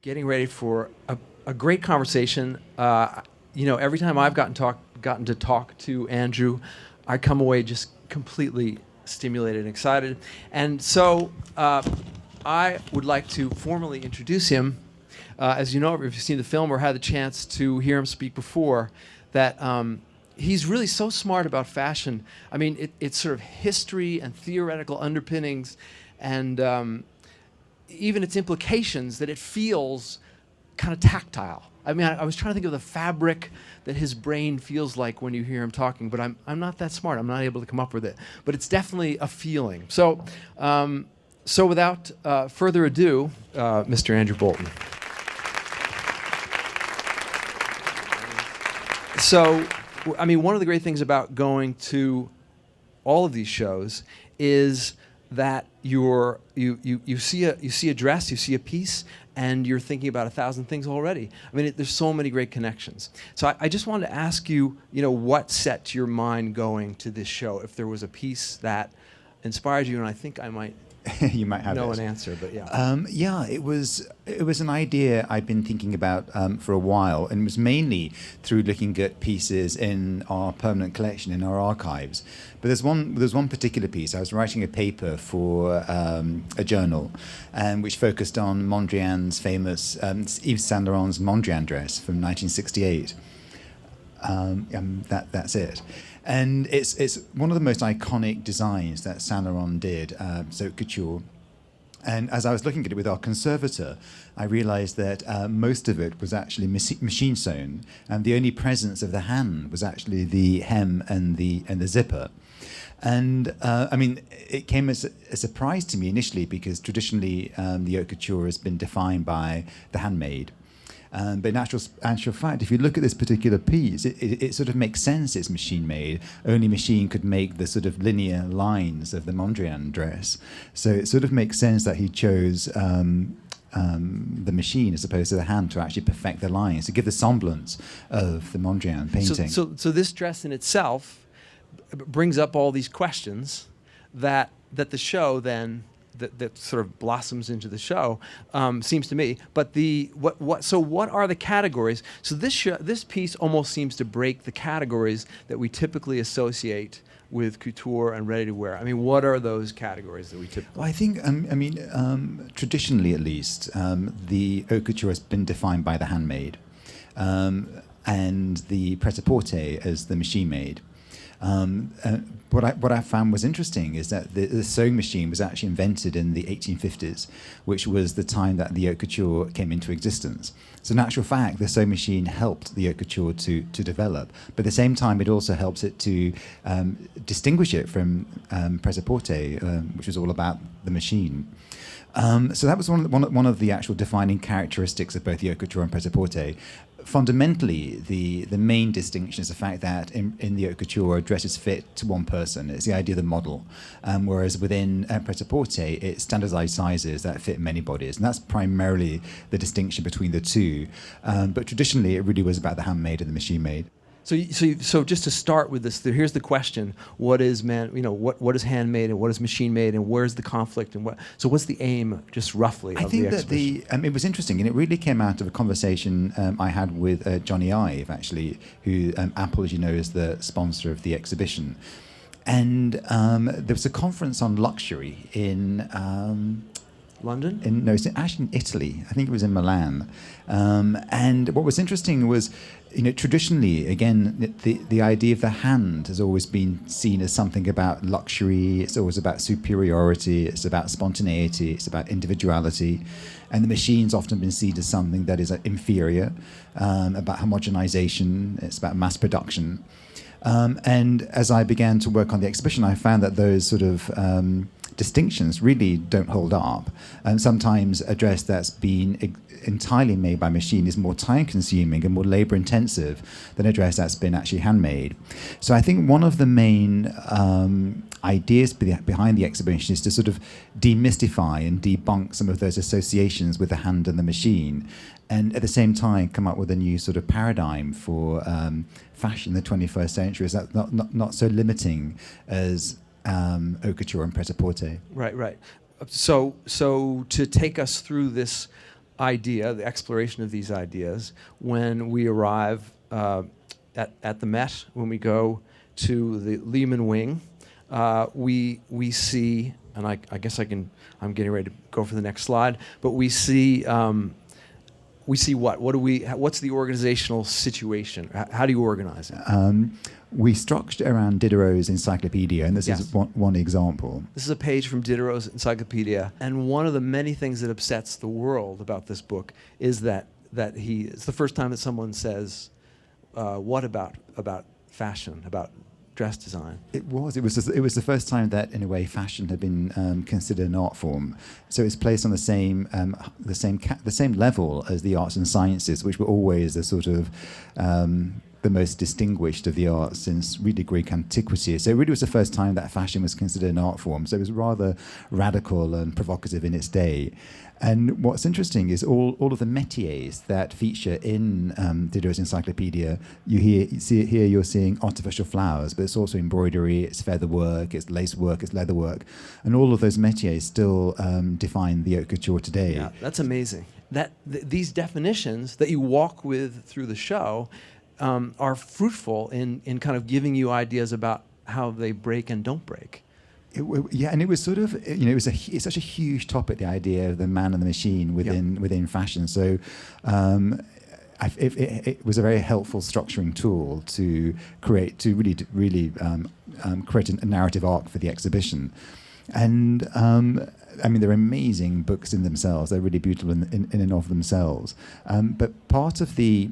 Getting ready for a great conversation. Every time I've gotten to talk to Andrew, I come away just completely stimulated and excited. And so I would like to formally introduce him. As you know, if you've seen the film or had the chance to hear him speak before, that he's really so smart about fashion. I mean, it's sort of history and theoretical underpinnings and even its implications, that it feels kind of tactile. I mean, I was trying to think of the fabric that his brain feels like when you hear him talking, but I'm not that smart. I'm not able to come up with it. But it's definitely a feeling. So, without further ado, Mr. Andrew Bolton. So, I mean, one of the great things about going to all of these shows is that you see a dress, you see a piece, and you're thinking about 1,000 things already. I mean, there's so many great connections. So I just wanted to ask you, what set your mind going to this show? If there was a piece that inspired you, and I think I might you might have know an answer, but yeah. It was an idea I'd been thinking about for a while, and it was mainly through looking at pieces in our permanent collection, in our archives. But there's one particular piece. I was writing a paper for a journal, which focused on Mondrian's famous Yves Saint Laurent's Mondrian dress from 1968. That's it. And it's one of the most iconic designs that Saint Laurent did, so couture. And as I was looking at it with our conservator, I realized that most of it was actually machine sewn, and the only presence of the hand was actually the hem and the zipper. And I mean, it came as a surprise to me initially, because traditionally the haute couture has been defined by the handmade. But in actual fact, if you look at this particular piece, it sort of makes sense it's machine-made. Only machine could make the sort of linear lines of the Mondrian dress. So it sort of makes sense that he chose the machine as opposed to the hand to actually perfect the lines, to give the semblance of the Mondrian painting. So this dress in itself brings up all these questions that the show then that sort of blossoms into the show, seems to me. But what are the categories? So this piece almost seems to break the categories that we typically associate with couture and ready-to-wear. I mean, what are those categories that we typically? Well, I think, traditionally at least, the haute couture has been defined by the handmade, and the pret-a-porter as the machine-made. What I found was interesting is that the sewing machine was actually invented in the 1850s, which was the time that the haute couture came into existence. So in actual fact, the sewing machine helped the haute couture to develop, but at the same time it also helps it to distinguish it from pret-a-porter, which was all about the machine. So that was one of the actual defining characteristics of both the haute couture and pret-a-porter. Fundamentally, the main distinction is the fact that in the haute couture, dresses fit to one person. It's the idea of the model. Whereas within pret-a-porter, it's standardized sizes that fit many bodies. And that's primarily the distinction between the two. But traditionally, it really was about the handmade and the machine-made. So just to start with this, here's the question: what is what is handmade and what is machine made, and where's the conflict, and what's the aim, just roughly? I think that it was interesting, and it really came out of a conversation I had with Johnny Ive, actually, who Apple, as you know, is the sponsor of the exhibition, and there was a conference on luxury in London? No, it's actually in Italy. I think it was in Milan. And what was interesting was, traditionally, again, the idea of the hand has always been seen as something about luxury. It's always about superiority. It's about spontaneity. It's about individuality. And the machine's often been seen as something that is inferior, about homogenization. It's about mass production. And as I began to work on the exhibition, I found that those sort of distinctions really don't hold up. And sometimes a dress that's been entirely made by machine is more time-consuming and more labor-intensive than a dress that's been actually handmade. So I think one of the main ideas behind the exhibition is to sort of demystify and debunk some of those associations with the hand and the machine, and at the same time come up with a new sort of paradigm for fashion in the 21st century. Is that not so limiting as haute couture and pret-a-porter. Right. So to take us through this idea, the exploration of these ideas, when we arrive at the Met, when we go to the Lehman wing, we see, and I guess I'm getting ready to go for the next slide, but we see what? What's the organizational situation? How do you organize it? We structured around Diderot's encyclopedia, and this is one example. This is a page from Diderot's encyclopedia, and one of the many things that upsets the world about this book is that it's the first time that someone says, what about fashion, about dress design? It was the first time that, in a way, fashion had been considered an art form. So it's placed on the same level as the arts and sciences, which were always the sort of the most distinguished of the arts since really Greek antiquity. So it really was the first time that fashion was considered an art form. So it was rather radical and provocative in its day. And what's interesting is all of the métiers that feature in Diderot's encyclopedia. You see it here. You're seeing artificial flowers, but it's also embroidery, it's feather work, it's lace work, it's leather work, and all of those métiers still define the haute couture today. Yeah, that's amazing. These definitions that you walk with through the show are fruitful in kind of giving you ideas about how they break and don't break. And it was sort of, it's such a huge topic, the idea of the man and the machine within fashion. So it was a very helpful structuring tool to really create a narrative arc for the exhibition. And they're amazing books in themselves. They're really beautiful in and of themselves. But part of the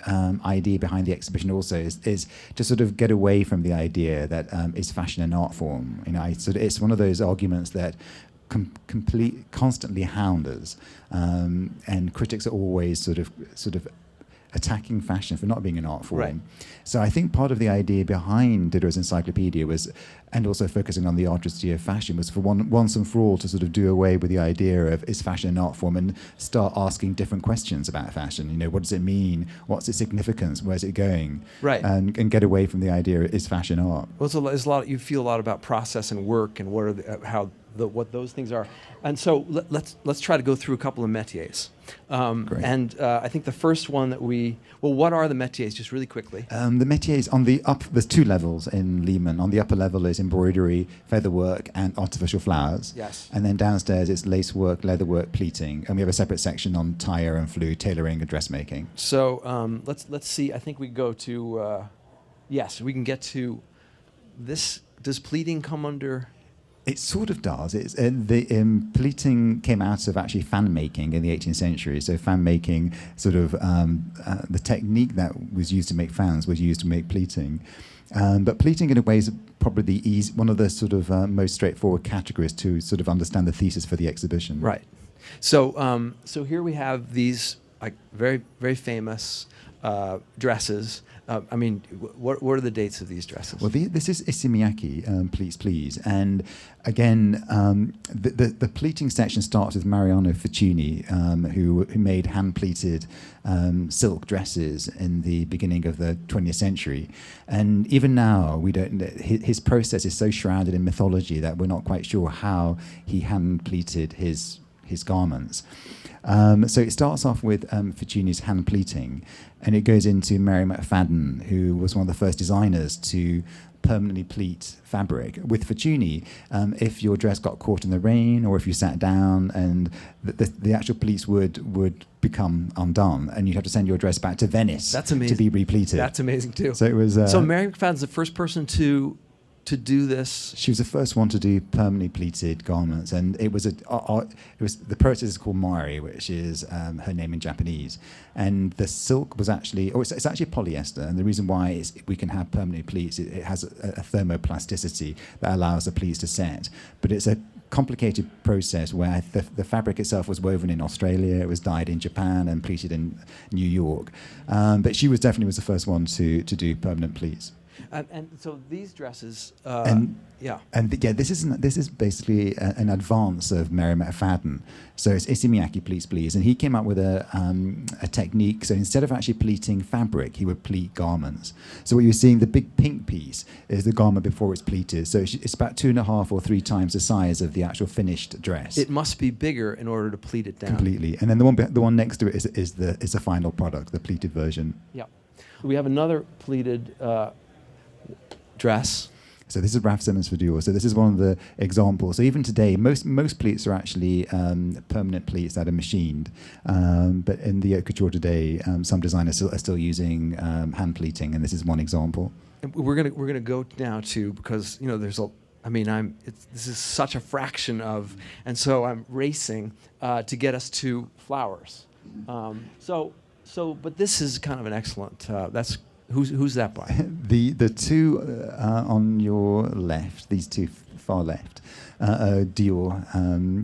idea behind the exhibition also is to sort of get away from the idea that is fashion an art form. It's one of those arguments that constantly hound us, and critics are always sort of attacking fashion for not being an art form. Right. So I think part of the idea behind Diderot's encyclopedia was, and also focusing on the artistry of fashion, was for once and for all to sort of do away with the idea of is fashion an art form and start asking different questions about fashion. What does it mean? What's its significance? Where's it going? Right. And get away from the idea is fashion art. Well, it's a lot. You feel a lot about process and work and what those things are. And so let's try to go through a couple of métiers. Great. And I think the first one what are the métiers, just really quickly? The métiers on the up, there's two levels in Lehman. On the upper level is embroidery, featherwork, and artificial flowers. Yes. And then downstairs it's lacework, leatherwork, pleating, and we have a separate section on tire and flue, tailoring and dressmaking. So let's see. I think we go to we can get to this. Does pleating come under? It sort of does. It's pleating came out of actually fan making in the 18th century. So fan making, sort of the technique that was used to make fans was used to make pleating. But pleating, in a way, is probably one of the sort of most straightforward categories to sort of understand the thesis for the exhibition. Right. So here we have these very very famous dresses. What are the dates of these dresses? Well, this is Isimiaki, Please. And again, the pleating section starts with Mariano Ficini, who made hand-pleated silk dresses in the beginning of the 20th century. And even now, his process is so shrouded in mythology that we're not quite sure how he hand-pleated his garments. So it starts off with Ficini's hand pleating, and it goes into Mary McFadden, who was one of the first designers to permanently pleat fabric. With Ficini, if your dress got caught in the rain or if you sat down, and the actual pleats would become undone, and you'd have to send your dress back to Venice. That's amazing. To be repleated. That's amazing too. So it was. So Mary McFadden's the first person to do this. She was the first one to do permanently pleated garments, and it was the process is called Mari, which is her name in Japanese. And the silk was actually, it's actually polyester, and the reason why we can have permanent pleats, it has a thermoplasticity that allows the pleats to set. But it's a complicated process where the fabric itself was woven in Australia, it was dyed in Japan and pleated in New York. But she definitely was the first one to do permanent pleats. And so these dresses, And- yeah. This is basically an advance of Mary McFadden. So it's Issey Miyake pleats, please, and he came up with a technique. So instead of actually pleating fabric, he would pleat garments. So what you're seeing, the big pink piece is the garment before it's pleated. So it's about 2.5 or 3 times the size of the actual finished dress. It must be bigger in order to pleat it down. Completely, and then the one next to it is the final product, the pleated version. Yeah. We have another pleated dress. So this is Raf Simons for Dior. So this is one of the examples. So even today, most pleats are actually permanent pleats that are machined. But in the haute couture today, some designers are still using hand pleating, and this is one example. And we're gonna go now to, because there's a. I mean, this is such a fraction of, and so I'm racing to get us to flowers. But this is kind of an excellent. That's who's that by? The two on your left, these two far left, Dior,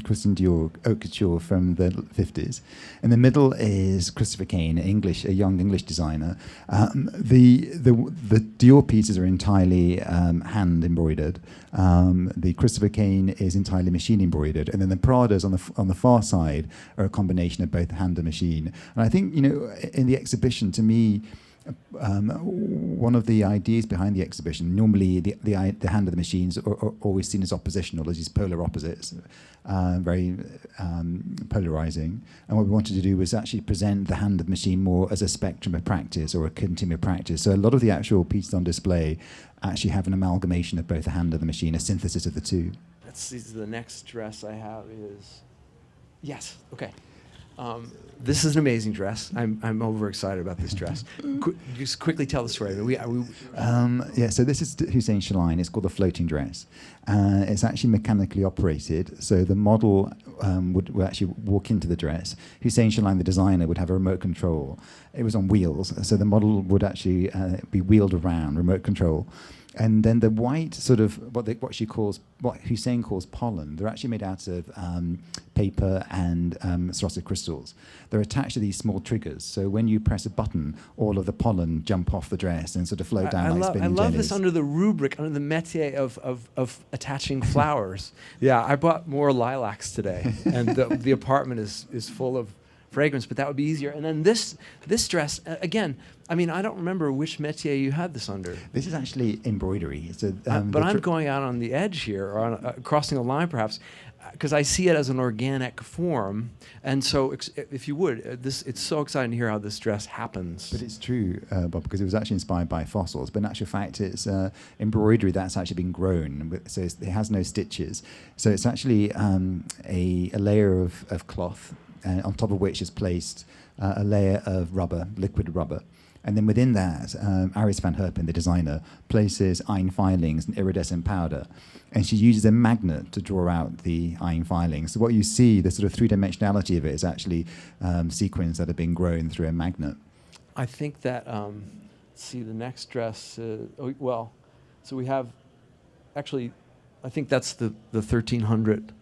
Christian Dior, haute couture from the 50s. In the middle is Christopher Kane, a young English designer. The Dior pieces are entirely hand embroidered. The Christopher Kane is entirely machine embroidered, and then the Pradas on the far side are a combination of both hand and machine. And I think in the exhibition, to me, one of the ideas behind the exhibition, normally the hand of the machines are always seen as oppositional, as these polar opposites, very polarizing. And what we wanted to do was actually present the hand of the machine more as a spectrum of practice or a continuum of practice. So a lot of the actual pieces on display actually have an amalgamation of both the hand and the machine, a synthesis of the two. Let's see, the next dress I have is, yes, okay. This is an amazing dress. I'm overexcited about this dress. Just quickly tell the story. So this is Hussein Shalain. It's called the floating dress. It's actually mechanically operated. So the model would actually walk into the dress. Hussein Shalain, the designer, would have a remote control. It was on wheels. So the model would actually be wheeled around, remote control. And then the white sort of what Hussein calls pollen, they're actually made out of paper and Swarovski crystals. They're attached to these small triggers. So when you press a button, all of the pollen jump off the dress and sort of float down like spinning I love jellies. this under the rubric, under the métier of attaching flowers. Yeah, I bought more lilacs today, and the apartment is full of fragrance, but that would be easier. And then this dress, again, I mean, I don't remember which métier you had this under. This is actually embroidery. So, but I'm going out on the edge here, or crossing a line perhaps, because I see it as an organic form. And so if you would, it's so exciting to hear how this dress happens. But it's true, Bob, because it was actually inspired by fossils. But in actual fact, it's embroidery that's actually been grown. So it has no stitches. So it's actually a layer of cloth, on top of which is placed a layer of rubber, liquid rubber. And then within that, Aris van Herpen, the designer, places iron filings and iridescent powder. And she uses a magnet to draw out the iron filings. So what you see, the sort of three-dimensionality of it is actually sequins that have been grown through a magnet. I think that, see, the next dress, so we have, actually, I think that's the 1300.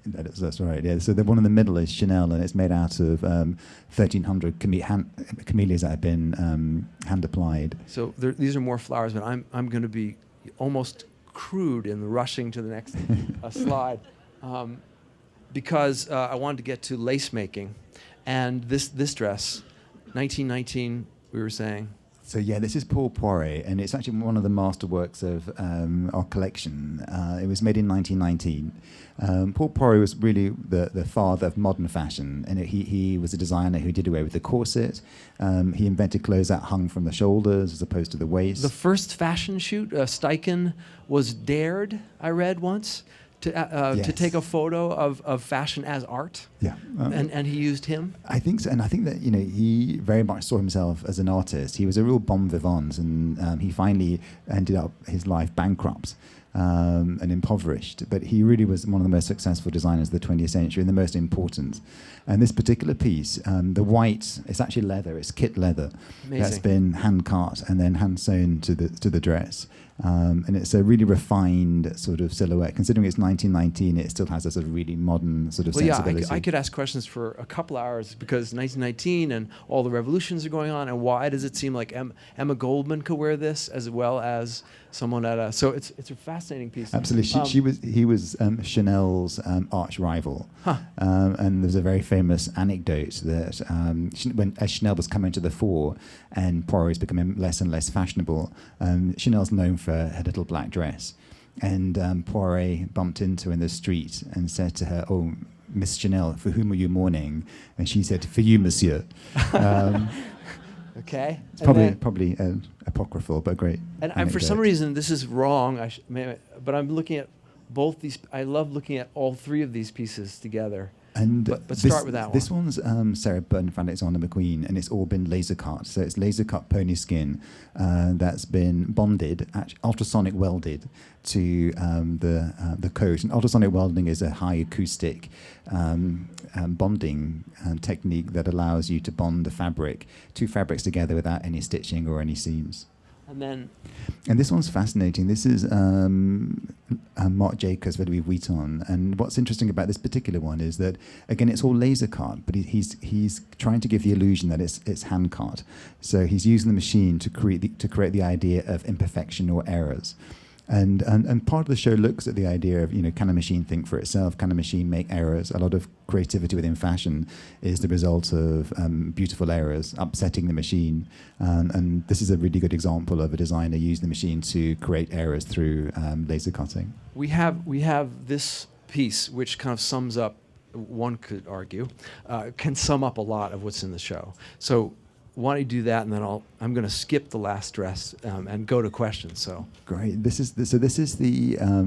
That's right, yeah. So the one in the middle is Chanel, and it's made out of 1,300 camellias that have been hand-applied. So these are more flowers, but I'm going to be almost crude in the rushing to the next slide, because I wanted to get to lace making, and this dress, 1919, we were saying. So yeah, this is Paul Poiret, and it's actually one of the masterworks of our collection. It was made in 1919. Paul Poiret was really the father of modern fashion, and he was a designer who did away with the corset. He invented clothes that hung from the shoulders as opposed to the waist. The first fashion shoot, Steichen was dared, I read once, to take a photo of fashion as art. Yeah, and he used him. I think so, and I think that he very much saw himself as an artist. He was a real bon vivant, and he finally ended up his life bankrupt and impoverished. But he really was one of the most successful designers of the 20th century and the most important. And this particular piece, the white, it's actually leather. It's kit leather. Amazing. That's been hand cut and then hand sewn to the dress. And it's a really refined sort of silhouette. Considering it's 1919, it still has a sort of really modern sort of sensibility. I could ask questions for a couple hours, because 1919 and all the revolutions are going on, and why does it seem like Emma Goldman could wear this as well as someone at a... So it's a fascinating piece. Absolutely. He was Chanel's arch rival. And there's a very famous anecdote that as Chanel was coming to the fore and Poirot is becoming less and less fashionable, Chanel's known for her little black dress. And Poirot bumped into her in the street and said to her, "Oh, Miss Chanel, for whom are you mourning?" And she said, "For you, monsieur." Okay. It's probably apocryphal, but great. And for some reason, this is wrong, but I'm looking at both these. I love looking at all three of these pieces together. And but start with that one. This one's Sarah Burton for Alexander McQueen, and it's all been laser cut. So it's laser cut pony skin that's been bonded, ultrasonic welded to the coat. And ultrasonic welding is a high acoustic bonding technique that allows you to bond the two fabrics together without any stitching or any seams. And this one's fascinating. This is Marc Jacobs for Louis Vuitton. And what's interesting about this particular one is that, again, it's all laser cut, but he's trying to give the illusion that it's hand cut. So he's using the machine to create the idea of imperfection or errors. And part of the show looks at the idea of, can a machine think for itself? Can a machine make errors? A lot of creativity within fashion is the result of beautiful errors, upsetting the machine. And this is a really good example of a designer using the machine to create errors through laser cutting. We have this piece, which kind of sums up, one could argue, can sum up a lot of what's in the show. So why don't you do that, and then I'm going to skip the last dress and go to questions. So great. This is the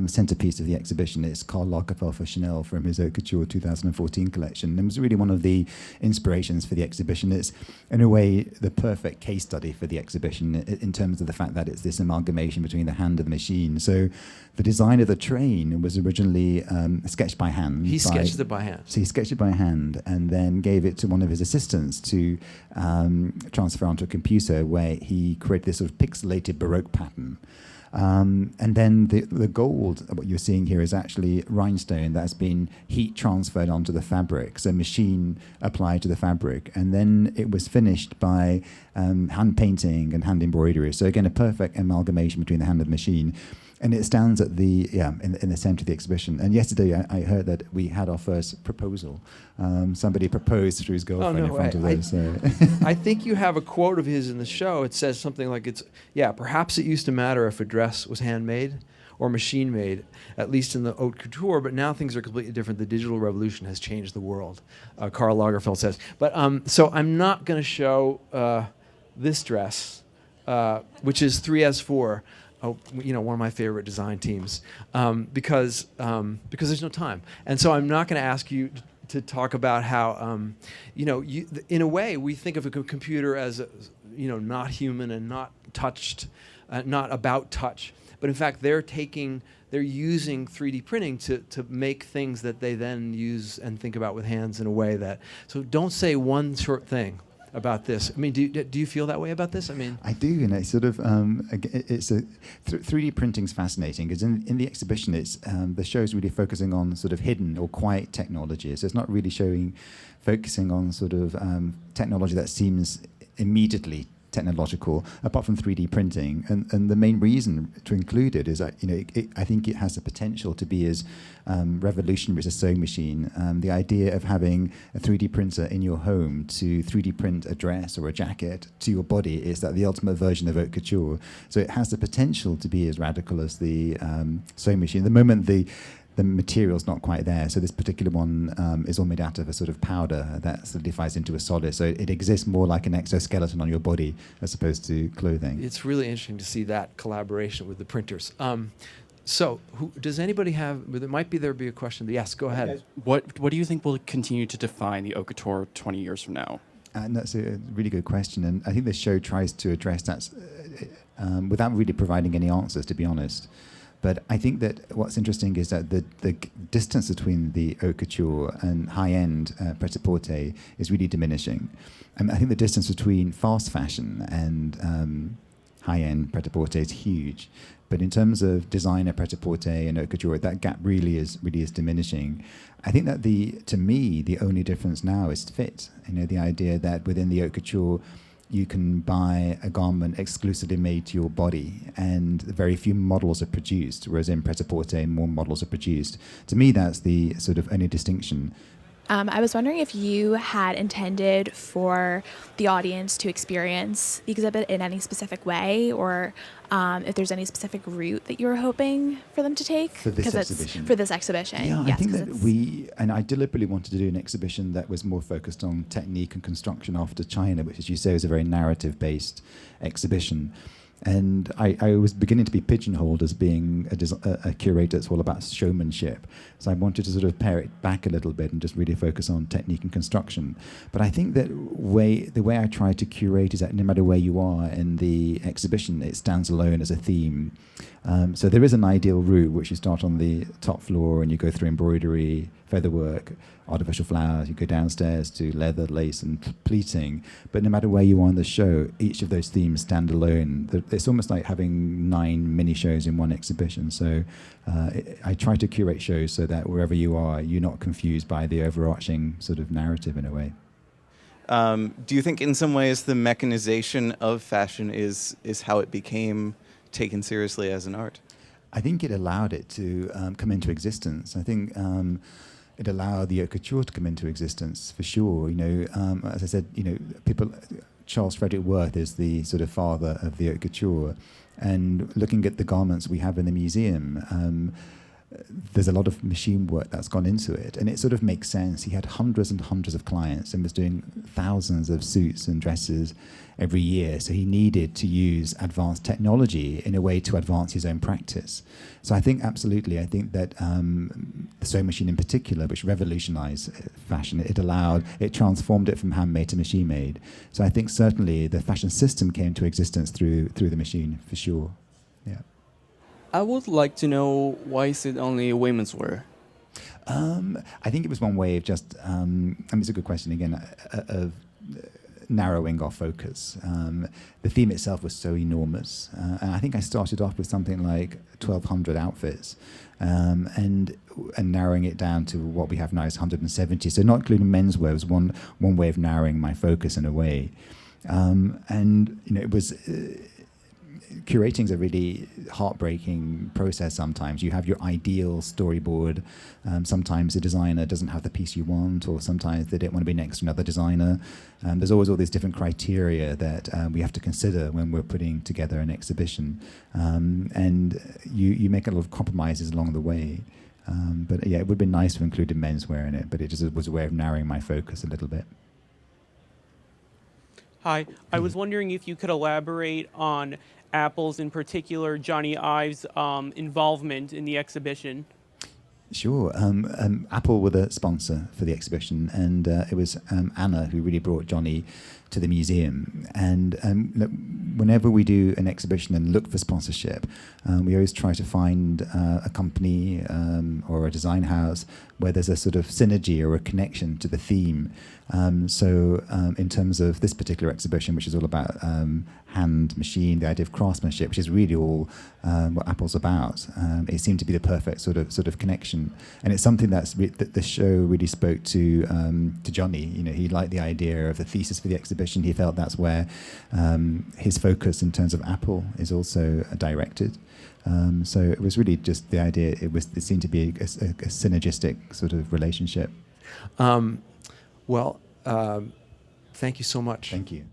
centerpiece of the exhibition. It's Karl Lagerfeld for Chanel from his Haute Couture 2014 collection. And it was really one of the inspirations for the exhibition. It's, in a way, the perfect case study for the exhibition in terms of the fact that it's this amalgamation between the hand and the machine. So the design of the train was originally sketched by hand. He sketched it by hand. So he sketched it by hand and then gave it to one of his assistants to transfer onto a computer, where he created this sort of pixelated Baroque pattern. And then the gold, what you're seeing here, is actually rhinestone that's been heat transferred onto the fabric, so machine applied to the fabric. And then it was finished by hand painting and hand embroidery. So again, a perfect amalgamation between the hand and the machine. And it stands at in the center of the exhibition. And yesterday I heard that we had our first proposal. Somebody proposed through his girlfriend in front of us. I think you have a quote of his in the show. It says something like, perhaps it used to matter if a dress was handmade or machine made, at least in the haute couture, but now things are completely different. The digital revolution has changed the world, Karl Lagerfeld says. But so I'm not going to show this dress, which is 3S4. One of my favorite design teams, because there's no time, and so I'm not going to ask you to talk about how, in a way, we think of a computer as, not human and not touched, not about touch, but in fact they're using 3D printing to make things that they then use and think about with hands in a way that. So don't say one short thing about this. I mean, do you feel that way about this? I mean, I do, and it's sort of 3D printing's fascinating because in the exhibition, it's the show's really focusing on sort of hidden or quiet technologies. So it's not really focusing on sort of technology that seems immediately technological, apart from 3D printing. And the main reason to include it is that, I think it has the potential to be as revolutionary as a sewing machine. The idea of having a 3D printer in your home to 3D print a dress or a jacket to your body is that the ultimate version of haute couture. So it has the potential to be as radical as the sewing machine. The moment the material's not quite there. So this particular one is all made out of a sort of powder that solidifies into a solid. So it exists more like an exoskeleton on your body as opposed to clothing. It's really interesting to see that collaboration with the printers. So does anybody have, there'll be a question. Yes, go ahead. What do you think will continue to define the haute couture 20 years from now? And that's a really good question. And I think this show tries to address that without really providing any answers, to be honest. But I think that what's interesting is that the distance between the haute couture and high-end pret-a-porter is really diminishing. I think the distance between fast fashion and high-end pret-a-porter is huge. But in terms of designer pret-a-porter and haute couture, that gap really is diminishing. I think that to me, the only difference now is fit. The idea that within the haute couture, you can buy a garment exclusively made to your body, and very few models are produced, whereas in pret-a-porter, more models are produced. To me, that's the sort of only distinction. I was wondering if you had intended for the audience to experience the exhibit in any specific way, or if there's any specific route that you were hoping for them to take For this exhibition. For this exhibition, Yeah, yes, I think that I deliberately wanted to do an exhibition that was more focused on technique and construction after China, which, as you say, is a very narrative-based exhibition. And I was beginning to be pigeonholed as being a curator that's all about showmanship. So I wanted to sort of pare it back a little bit and just really focus on technique and construction. But I think that the way I try to curate is that no matter where you are in the exhibition, it stands alone as a theme. So there is an ideal route, which you start on the top floor and you go through embroidery, featherwork, artificial flowers, you go downstairs to leather, lace and pleating. But no matter where you are in the show, each of those themes stand alone. It's almost like having 9 mini shows in one exhibition. So I try to curate shows so that wherever you are, you're not confused by the overarching sort of narrative in a way. Do you think in some ways the mechanization of fashion is how it became taken seriously as an art? I think it allowed it to come into existence. I think it allowed the haute couture to come into existence for sure. As I said, Charles Frederick Worth is the sort of father of the haute couture, and looking at the garments we have in the museum, there's a lot of machine work that's gone into it, and it sort of makes sense. He had hundreds and hundreds of clients and was doing thousands of suits and dresses every year, so he needed to use advanced technology in a way to advance his own practice. So I think absolutely, I think that the sewing machine in particular, which revolutionized fashion, it transformed it from handmade to machine made. So I think certainly the fashion system came to existence through the machine, for sure. Yeah. I would like to know, why is it only women's wear? I think it was one way of just, it's a good question again, of narrowing our focus. The theme itself was so enormous, and I think I started off with something like 1,200 outfits, and narrowing it down to what we have now is 170. So not including menswear was one way of narrowing my focus in a way, and it was. Curating is a really heartbreaking process sometimes. You have your ideal storyboard. Sometimes the designer doesn't have the piece you want, or sometimes they don't want to be next to another designer. There's always all these different criteria that we have to consider when we're putting together an exhibition. And you make a lot of compromises along the way. But yeah, it would have been nice to include menswear in it, but it just was a way of narrowing my focus a little bit. Hi, I was wondering if you could elaborate on Apple's, in particular Johnny Ive's involvement in the exhibition. Sure. Apple were the sponsor for the exhibition, and it was Anna who really brought Johnny to the museum. And whenever we do an exhibition and look for sponsorship, we always try to find a company or a design house where there's a sort of synergy or a connection to the theme. So in terms of this particular exhibition, which is all about hand, machine, the idea of craftsmanship, which is really all what Apple's about, it seemed to be the perfect sort of connection. And it's something that the show really spoke to Johnny. He liked the idea of the thesis for the exhibition. He felt that's where his focus in terms of Apple is also directed. So it was really just the idea. It seemed to be a synergistic sort of relationship. Well, thank you so much. Thank you.